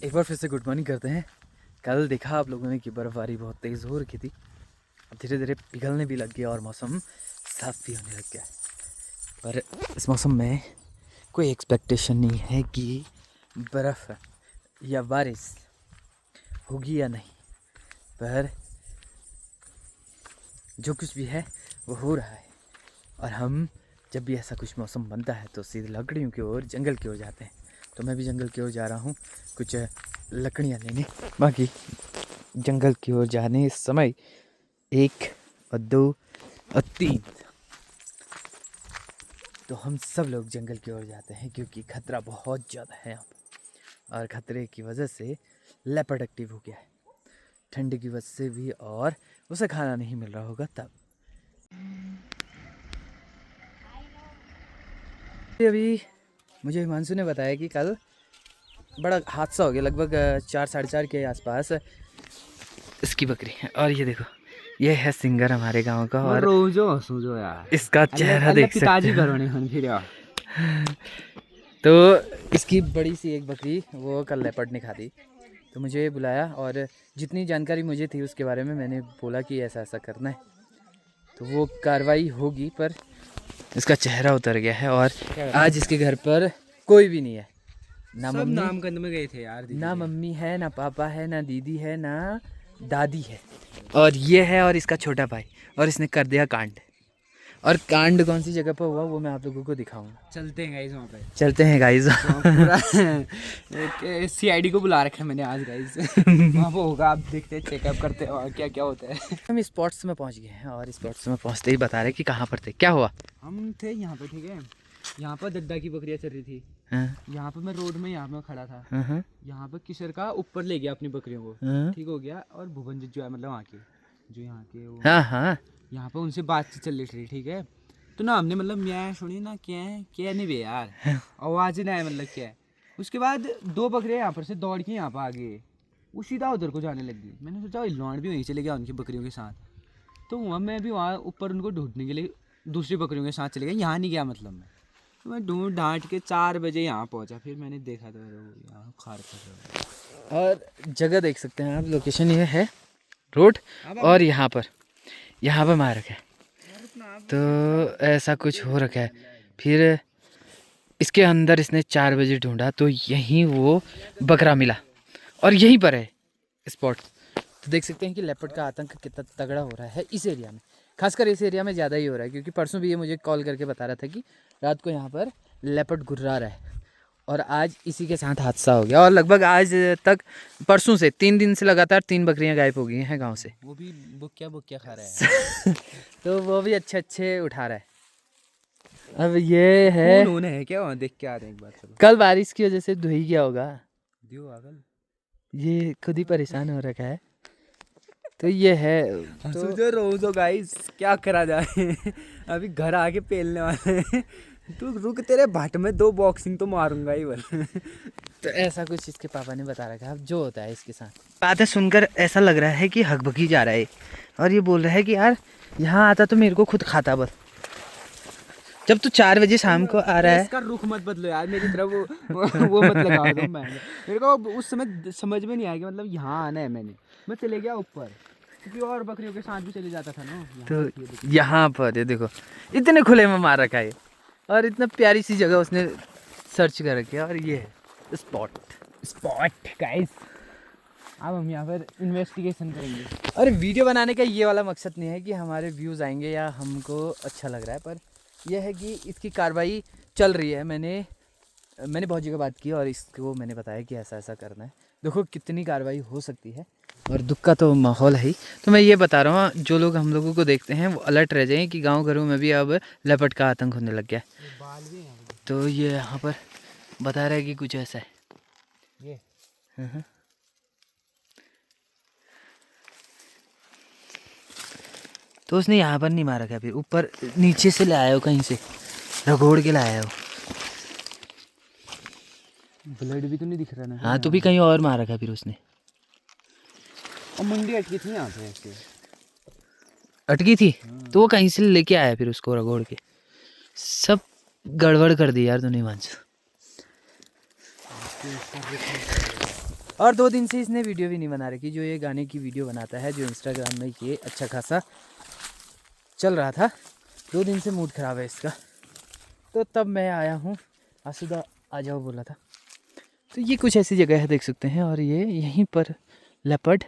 एक बार फिर से गुड मॉर्निंग करते हैं। कल देखा आप लोगों ने कि बर्फ़बारी बहुत तेज़ हो रखी थी, अब धीरे धीरे पिघलने भी लग गया और मौसम साफ़ भी होने लग गया। पर इस मौसम में कोई एक्सपेक्टेशन नहीं है कि बर्फ़ या बारिश होगी या नहीं, पर जो कुछ भी है वो हो रहा है। और हम जब भी ऐसा कुछ मौसम बनता है तो सीधे लकड़ियों की ओर, जंगल की ओर जाते हैं। तो मैं भी जंगल की ओर जा रहा हूँ कुछ लकड़ियाँ लेने। बाकी जंगल की ओर जाने समय 1 और 2 और 3 तो हम सब लोग जंगल की ओर जाते हैं, क्योंकि खतरा बहुत ज़्यादा है यहाँ पर। और खतरे की वजह से लेपर्ड एक्टिव हो गया है, ठंड की वजह से भी, और उसे खाना नहीं मिल रहा होगा तब। अभी मुझे हिमांशु ने बताया कि कल बड़ा हादसा हो गया, लगभग 4 साढ़े 4 के आसपास। इसकी बकरी है, और ये देखो, ये है सिंगर हमारे गांव का, और सोचो यार, इसका चेहरा देख सकते हैं। तो इसकी बड़ी सी एक बकरी वो कल लेपर्ड ने खा दी, तो मुझे बुलाया और जितनी जानकारी मुझे थी उसके बारे में मैंने बोला कि ऐसा ऐसा करना है, तो वो कार्रवाई होगी। पर इसका चेहरा उतर गया है और आज इसके घर पर कोई भी नहीं है। ना सब मम्मी, नामकंद में गए थे यार, ना मम्मी है, ना पापा है, ना दीदी है, ना दादी है, और ये है और इसका छोटा भाई, और इसने कर दिया कांड। और कांड कौन सी जगह पर हुआ वो मैं आप लोगों को दिखाऊंगा। चलते हैं गाइस वहाँ पे। चलते हैं गाइस। पूरा CID को बुला रखा है मैंने आज गाइस। वहाँ पे होगा, आप देखते हैं, चेकअप करते हैं और क्या क्या होता है। हम स्पॉट्स में पहुंच गए हैं, और स्पॉट्स में पहुंचते ही बता रहे कि कहाँ पर थे, क्या हुआ। हम थे यहाँ पे, ठीक है। यहाँ पर दद्दा की बकरियाँ चल रही थी। यहाँ पे मैं रोड में यहाँ पे खड़ा था। यहाँ पे किशोर का ऊपर ले गया अपनी बकरियों को, ठीक हो गया। और भुवन जो है, मतलब वहाँ के जो यहाँ के वो, यहाँ पे उनसे बातचीत चल रही थी, ठीक है। तो ना हमने मतलब मैं सुनी ना, क्या नहीं बे यार, आवाज़ ना है, मतलब क्या है। उसके बाद 2 बकरियाँ यहाँ पर से दौड़ के यहाँ पर आ गए, वो सीधा उधर को जाने लगी। मैंने सोचा लॉन्ड भी वहीं चले गया उनकी बकरियों के साथ, तो वहाँ मैं भी वहाँ ऊपर उनको ढूंढने के लिए दूसरी बकरियों के साथ चले गया, यहाँ नहीं गया मतलब मैं। तो मैं ढूंढ ढांट के 4 बजे यहाँ पहुँचा, फिर मैंने देखा तो यहाँ खार कर। और जगह देख सकते हैं आप, लोकेशन ये है रोड, और यहाँ पर मार्ग है। तो ऐसा कुछ हो रखा है। फिर इसके अंदर इसने 4 बजे ढूंढा तो यहीं वो बकरा मिला, और यहीं पर है स्पॉट। तो देख सकते हैं कि लेपर्ड का आतंक कितना तगड़ा हो रहा है इस एरिया में, खासकर इस एरिया में ज़्यादा ही हो रहा है, क्योंकि परसों भी ये मुझे कॉल करके बता रहा था कि रात को यहाँ पर लेपर्ड गुर्रा रहा है, और आज इसी के साथ हादसा हो गया। और लगभग आज तक, परसों से 3 दिन से लगातार 3 बकरियां गायब हो गई हैं गांव से। वो भी बुक्या खा रहा है। तो वो भी अच्छे उठा रहा है। अब ये है, उन्होंने है क्या वहाँ, देख के आ रहे हैं एक बार। चलो, कल बारिश की वजह से धुई गया होगा, दियो आगल। ये खुद ही परेशान हो रखा है। तो ये है, तो रोज़ो गाइस क्या करा जाए। अभी घर आके पेलने वाले हैं। तू रुक, तेरे भाट में 2 बॉक्सिंग तो मारूंगा ही बल। तो ऐसा कुछ इसके पापा ने बता रखा है। अब जो होता है इसके साथ, बातें सुनकर ऐसा लग रहा है कि हकबकी जा रहा है, और ये बोल रहा है कि यार यहाँ आता तो मेरे को खुद खाता बस। जब तू 4 बजे शाम को आ रहा है, इसका रुख मत बदलो यार मेरी तरफ, वो मत लगाओ तुम। मेरे को उस समय समझ में नहीं आया कि मतलब यहाँ आना है। मैं चले गया ऊपर, क्योंकि और बकरियों के साथ भी चले जाता था ना। तो यहाँ पर ये देखो, इतने खुले में मार रखा है, और इतना प्यारी सी जगह उसने सर्च कर रखी है। और ये है स्पॉट गाइस। अब हम यहाँ पर इन्वेस्टिगेशन करेंगे। और वीडियो बनाने का ये वाला मकसद नहीं है कि हमारे व्यूज़ आएंगे या हमको अच्छा लग रहा है, पर यह है कि इसकी कार्रवाई चल रही है। मैंने बहुत जगह बात की और इसको मैंने बताया कि ऐसा ऐसा करना है। देखो कितनी कार्रवाई हो सकती है, और दुख का तो माहौल है ही। तो मैं ये बता रहा हूँ, जो लोग हम लोगों को देखते हैं वो अलर्ट रह जाएं कि गांव घरों में भी अब लेपर्ड का आतंक होने लग गया है। तो ये यहाँ पर बता रहा है कि कुछ ऐसा है। ये तो उसने यहाँ पर नहीं मारा क्या, फिर ऊपर नीचे से लाया हो, कहीं से रगोड़ के लाया हो। ब्लड भी तो नहीं दिख रहा ना। हाँ, तो भी कहीं और मारा क्या फिर उसने। और मंडी अटकी थी यहाँ पे ऐसे। अटकी थी, तो वो कहीं से लेके आया फिर उसको रगोड़ के। सब गड़बड़ कर दी यार तूने वंश। और 2 दिन से इसने वीडियो भी नहीं बना रखी। जो ये गाने की वीडियो बनाता है, जो इंस्टाग्राम में ये अच्छा खासा चल रहा था, 2 दिन से मूड ख़राब है इसका। तो तब मैं आया हूँ, आसुदा आ जाओ बोला था। तो ये कुछ ऐसी जगह है, देख सकते हैं। और ये यहीं पर लेपर्ड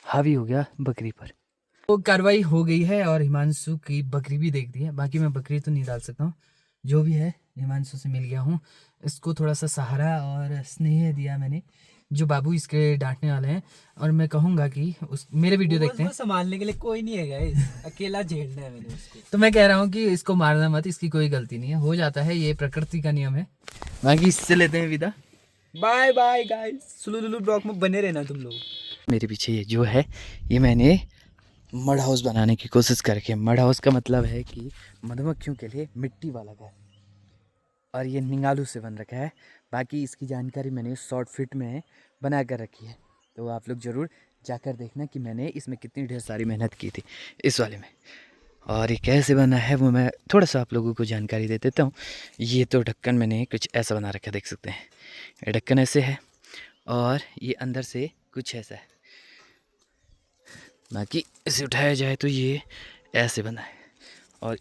हावी हो गया बकरी पर। तो कार्रवाई हो गई है और हिमांशु की बकरी भी देख दी है। बाकी मैं बकरी तो नहीं डाल सकता हूँ, जो भी है हिमांशु से मिल गया हूँ। इसको थोड़ा सा सहारा और स्नेह दिया मैंने, जो बाबू इसके डांटने वाले हैं। और मैं कहूँगा कि उस मेरे वीडियो देखते हैं, संभालने के लिए कोई नहीं है गाइस, अकेला झेलना है मैंने उसको। तो मैं कह रहा हूँ कि इसको मारना मत, इसकी कोई गलती नहीं है, हो जाता है, ये प्रकृति का नियम है। बाकी इससे लेते हैं विदा। बाय बाय गाइस, सुलुलुलु ब्लॉग में बने रहना तुम लोग। मेरे पीछे ये जो है, ये मैंने मड हाउस बनाने की कोशिश करके, मड हाउस का मतलब है कि मधुमक्खियों के लिए मिट्टी वाला घर, और ये निंगालू से बन रखा है। बाकी इसकी जानकारी मैंने शॉर्ट फिट में बना कर रखी है, तो आप लोग ज़रूर जाकर देखना कि मैंने इसमें कितनी ढेर सारी मेहनत की थी इस वाले में। और ये कैसे बना है वो मैं थोड़ा सा आप लोगों को जानकारी दे देता हूँ। ये तो ढक्कन मैंने कुछ ऐसा बना रखा है, देख सकते हैं। ये ढक्कन ऐसे है और ये अंदर से कुछ ऐसा है। बाकी इसे उठाया जाए तो ये ऐसे बना है, और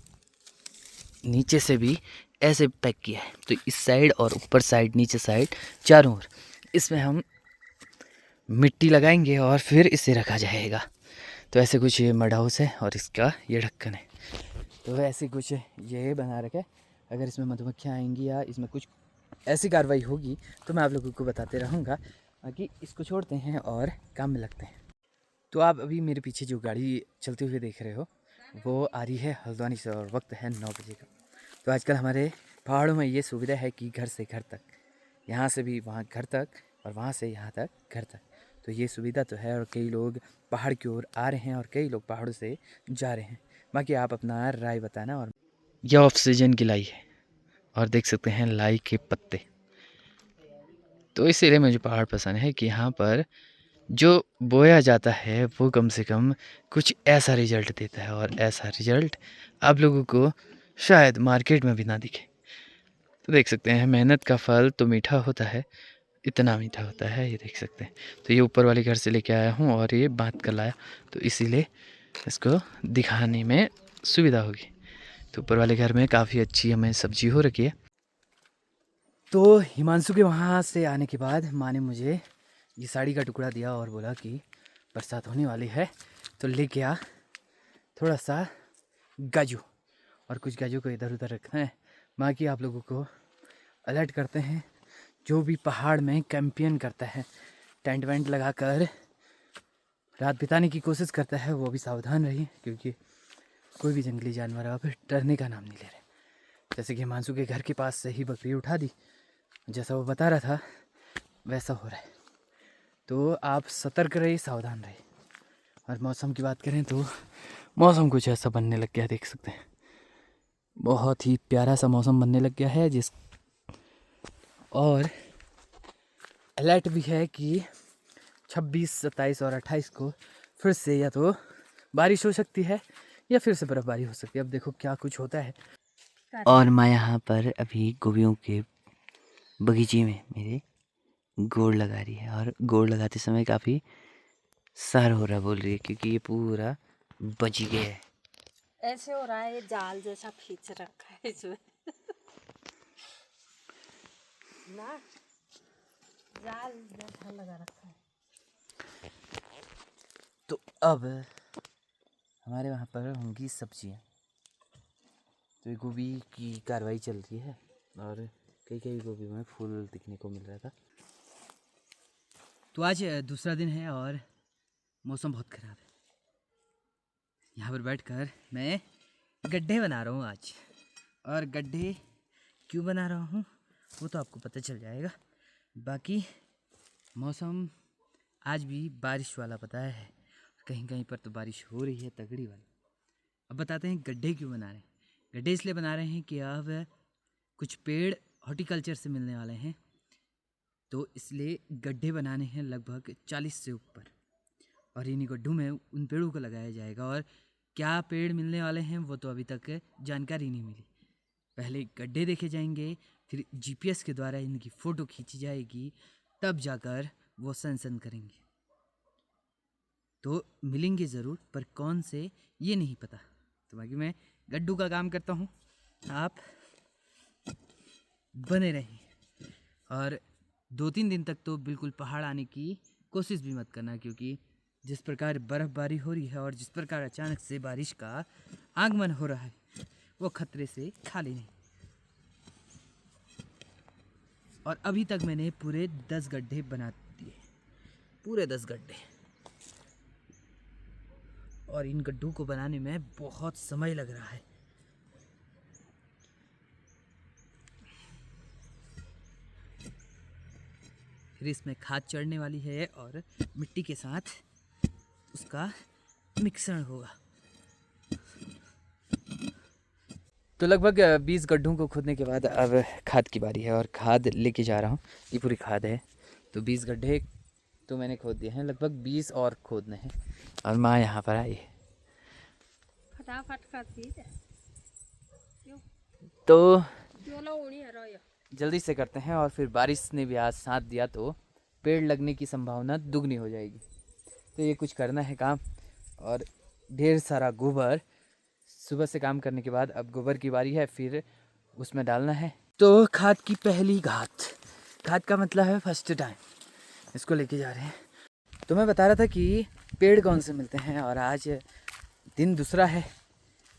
नीचे से भी ऐसे पैक किया है। तो इस साइड और ऊपर साइड, नीचे साइड, चारों ओर इसमें हम मिट्टी लगाएंगे और फिर इसे रखा जाएगा। तो ऐसे कुछ ये मड हाउस है और इसका ये ढक्कन है। तो ऐसे कुछ ये बना रखा है। अगर इसमें मधुमक्खियाँ आएंगी या इसमें कुछ ऐसी कार्रवाई होगी तो मैं आप लोगों को बताते रहूँगा। बाकी इसको छोड़ते हैं और काम में लगते हैं। तो आप अभी मेरे पीछे जो गाड़ी चलते हुए देख रहे हो, वो आ रही है हल्द्वानी से, और वक्त है 9 बजे का। तो आजकल हमारे पहाड़ों में ये सुविधा है कि घर से घर तक, यहाँ से भी वहाँ घर तक, और वहाँ से यहाँ तक घर तक। तो ये सुविधा तो है, और कई लोग पहाड़ की ओर आ रहे हैं और कई लोग पहाड़ों से जा रहे हैं। बाकी आप अपना राय बताना। और यह ऑक्सीजन की लाई है, और देख सकते हैं लाई के पत्ते। तो इसीलिए मुझे पहाड़ पसंद है कि यहाँ पर जो बोया जाता है वो कम से कम कुछ ऐसा रिजल्ट देता है, और ऐसा रिजल्ट आप लोगों को शायद मार्केट में भी ना दिखे। तो देख सकते हैं मेहनत का फल तो मीठा होता है, इतना मीठा होता है, ये देख सकते हैं। तो ये ऊपर वाले घर से लेके आया हूँ और ये बांध कर लाया, तो इसीलिए इसको दिखाने में सुविधा होगी। तो ऊपर वाले घर में काफ़ी अच्छी हमें सब्जी हो रखी है। तो हिमांशु के वहाँ से आने के बाद माँ ने मुझे ये साड़ी का टुकड़ा दिया और बोला कि बरसात होने वाली है, तो लेके आ थोड़ा सा गाजू, और कुछ गाजू को इधर उधर रखना है। बाकी आप लोगों को अलर्ट करते हैं, जो भी पहाड़ में कैंपियन करता है, टेंट वेंट लगा कर रात बिताने की कोशिश करता है, वो भी सावधान रहिए, क्योंकि कोई भी जंगली जानवर अब डरने का नाम नहीं ले रहे। जैसे कि हिमांशु के घर के पास से ही बकरी उठा दी, जैसा वो बता रहा था वैसा हो रहा है। तो आप सतर्क रहिए, सावधान रहिए। और मौसम की बात करें तो मौसम कुछ ऐसा बनने लग गया है, देख सकते हैं। बहुत ही प्यारा सा मौसम बनने लग गया है, और अलर्ट भी है कि 26, 27 और 28 को फिर से या तो बारिश हो सकती है या फिर से बर्फ़बारी हो सकती है। अब देखो क्या कुछ होता है। और मैं यहाँ पर अभी गोभियों के बगीचे में मेरे गोड़ लगा रही है, और गोड़ लगाते समय काफ़ी सर हो रहा बोल रही है, क्योंकि ये पूरा बच गया है। ऐसे हो रहा है, ये जाल जैसा खींच रखा है इसमें ना, जाल जैसा लगा रखा है। तो अब हमारे वहाँ पर होंगी सब्जियाँ। तो गोभी की कार्रवाई चल रही है, और कई कई गोभी में फूल दिखने को मिल रहा था। तो आज दूसरा दिन है और मौसम बहुत ख़राब है। यहाँ पर बैठकर मैं गड्ढे बना रहा हूँ आज, और गड्ढे क्यों बना रहा हूँ वो तो आपको पता चल जाएगा। बाकी मौसम आज भी बारिश वाला बताया है, कहीं कहीं पर तो बारिश हो रही है तगड़ी वाली। अब बताते हैं गड्ढे क्यों बना रहे हैं। गड्ढे इसलिए बना रहे हैं कि अब कुछ पेड़ हॉर्टिकल्चर से मिलने वाले हैं, तो इसलिए गड्ढे बनाने हैं लगभग 40 से ऊपर, और इन्हीं गड्ढों में उन पेड़ों को लगाया जाएगा। और क्या पेड़ मिलने वाले हैं वो तो अभी तक जानकारी नहीं मिली। पहले गड्ढे देखे जाएंगे, फिर GPS के द्वारा इनकी फ़ोटो खींची जाएगी, तब जाकर वो सन करेंगे। तो मिलेंगे ज़रूर, पर कौन से ये नहीं पता। तो बाकी मैं गड्ढू का काम करता हूँ, आप बने रहें। और 2-3 दिन तक तो बिल्कुल पहाड़ आने की कोशिश भी मत करना, क्योंकि जिस प्रकार बर्फ़बारी हो रही है और जिस प्रकार अचानक से बारिश का आगमन हो रहा है, वो खतरे से खाली नहीं। और अभी तक मैंने पूरे 10 गड्ढे बना दिए, पूरे 10 गड्ढे। और इन गड्ढों को बनाने में बहुत समय लग रहा है। फिर इसमें खाद चढ़ने वाली है और मिट्टी के साथ उसका मिश्रण होगा। तो लगभग 20 गड्ढों को खोदने के बाद अब खाद की बारी है, और खाद लेके जा रहा हूँ। ये पूरी खाद है। तो 20 गड्ढे तो मैंने खोद दिए हैं, लगभग 20 और खोदने हैं। और माँ यहाँ पर आई है। फटाफट करती है तो जो लोग उन्हीं हरो या जल्दी से करते हैं। और फिर बारिश ने भी आज साथ दिया तो पेड़ लगने की संभावना दुगनी हो जाएगी। तो ये कुछ करना है काम। और ढेर सारा गोबर, सुबह से काम करने के बाद अब गोबर की बारी है, फिर उसमें डालना है। तो खाद की पहली घात, खाद का मतलब है फर्स्ट टाइम, इसको लेके जा रहे हैं। तो मैं बता रहा था कि पेड़ कौन से मिलते हैं, और आज दिन दूसरा है।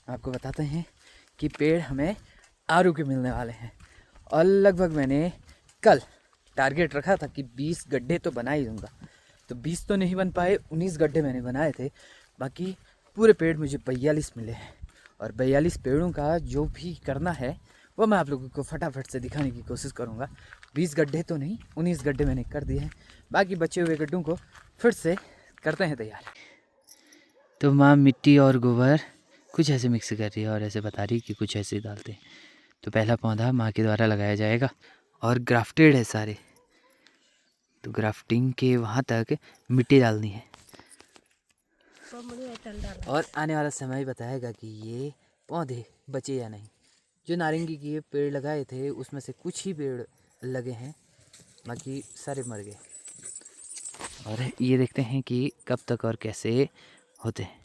आपको बताते हैं कि पेड़ हमें आरू के मिलने वाले हैं। और लगभग मैंने कल टारगेट रखा था कि 20 गड्ढे तो बना ही दूँगा। तो 20 तो नहीं बन पाए, 19 गड्ढे मैंने बनाए थे। बाकी पूरे पेड़ मुझे 42 मिले हैं। और 42 पेड़ों का जो भी करना है वो मैं आप लोगों को फटाफट से दिखाने की कोशिश करूँगा। 20 गड्ढे तो नहीं, 19 गड्ढे मैंने कर दिए हैं। बाकी बचे हुए गड्ढों को फिर से करते हैं तैयार। तो माँ मिट्टी और गोबर कुछ ऐसे मिक्स कर रही है और ऐसे बता रही कि कुछ ऐसे डालते हैं। तो पहला पौधा माँ के द्वारा लगाया जाएगा और ग्राफ्टेड है सारे। तो ग्राफ्टिंग के वहाँ तक मिट्टी डालनी है। और आने वाला समय बताएगा कि ये पौधे बचे या नहीं। जो नारंगी के पेड़ लगाए थे उसमें से कुछ ही पेड़ लगे हैं, बाकी सारे मर गए। और ये देखते हैं कि कब तक और कैसे होते हैं।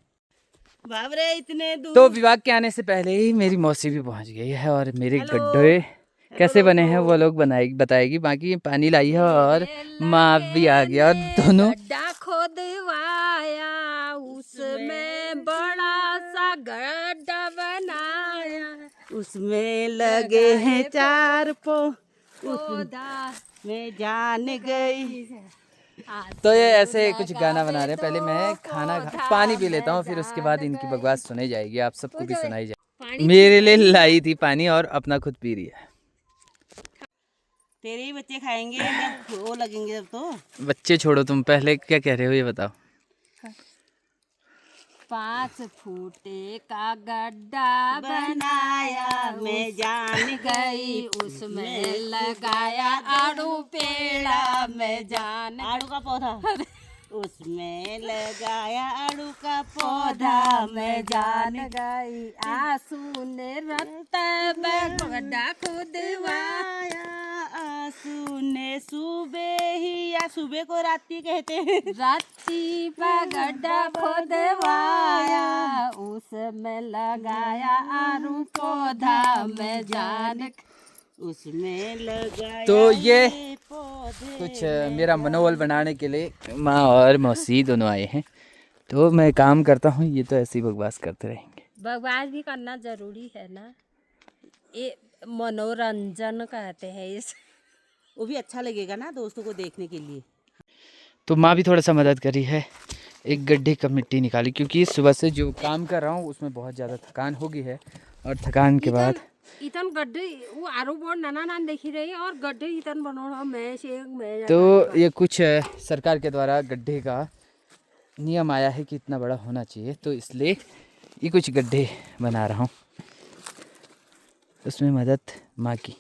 बाबरे इतने दूर। तो विभाग के आने से पहले ही मेरी मौसी भी पहुंच गई है और मेरे गड्ढे कैसे बने हैं वो लोग बताएगी। बाकी पानी लाई है और माँ भी आ गया और दोनों गड्ढा खोदवाया, उसमें बड़ा सा गड्ढा बनाया, उसमें लगे हैं 4 पौधा मैं जान गई। तो ये ऐसे कुछ गाना बना रहे हैं। पहले मैं पानी पी लेता हूँ, फिर उसके बाद इनकी बकवास सुनाई जाएगी, आप सबको भी सुनाई जाएगी। मेरे लिए लाई थी पानी और अपना खुद पी रही है। तेरे ही बच्चे खाएंगे जब वो लगेंगे जब। तो बच्चे छोड़ो, तुम पहले क्या कह रहे हो ये बताओ। 5 फुटे का गड्ढा बनाया मैं जान गई, उसमें लगाया आड़ू पेड़ा मैं जान आड़ू का पौधा उसमें लगाया आड़ू का पौधा मैं जान गई। आंसू ने रक्त में गड्ढा खुदवाया, आंसू ने सुबह ही, या सुबह को राती कहते हैं, राती पर गड्ढा खुदवाया, उसमें लगाया आड़ू पौधा मैं जान उसमें लगाया तो ये पौधे। कुछ मेरा मनोबल बनाने के लिए माँ और मौसी दोनों आए हैं। तो मैं काम करता हूँ, ये तो ऐसी बकवास करते रहेंगे। बकवास भी करना जरूरी है ना, ये मनोरंजन कहते हैं इस। वो भी अच्छा लगेगा ना दोस्तों को देखने के लिए। तो माँ भी थोड़ा सा मदद करी है, एक गड्ढे का मिट्टी निकाली, क्योंकि सुबह से जो काम कर रहा हूँ उसमें बहुत ज़्यादा थकान हो गई है। और थकान के बाद इतन गड्ढे वो आरो बोर्ड नाना देखी रही और गड्ढे इतन बनाना मैं तो ये कुछ सरकार के द्वारा गड्ढे का नियम आया है कि इतना बड़ा होना चाहिए, तो इसलिए ये कुछ गड्ढे बना रहा हूँ। उसमें मदद माँ की।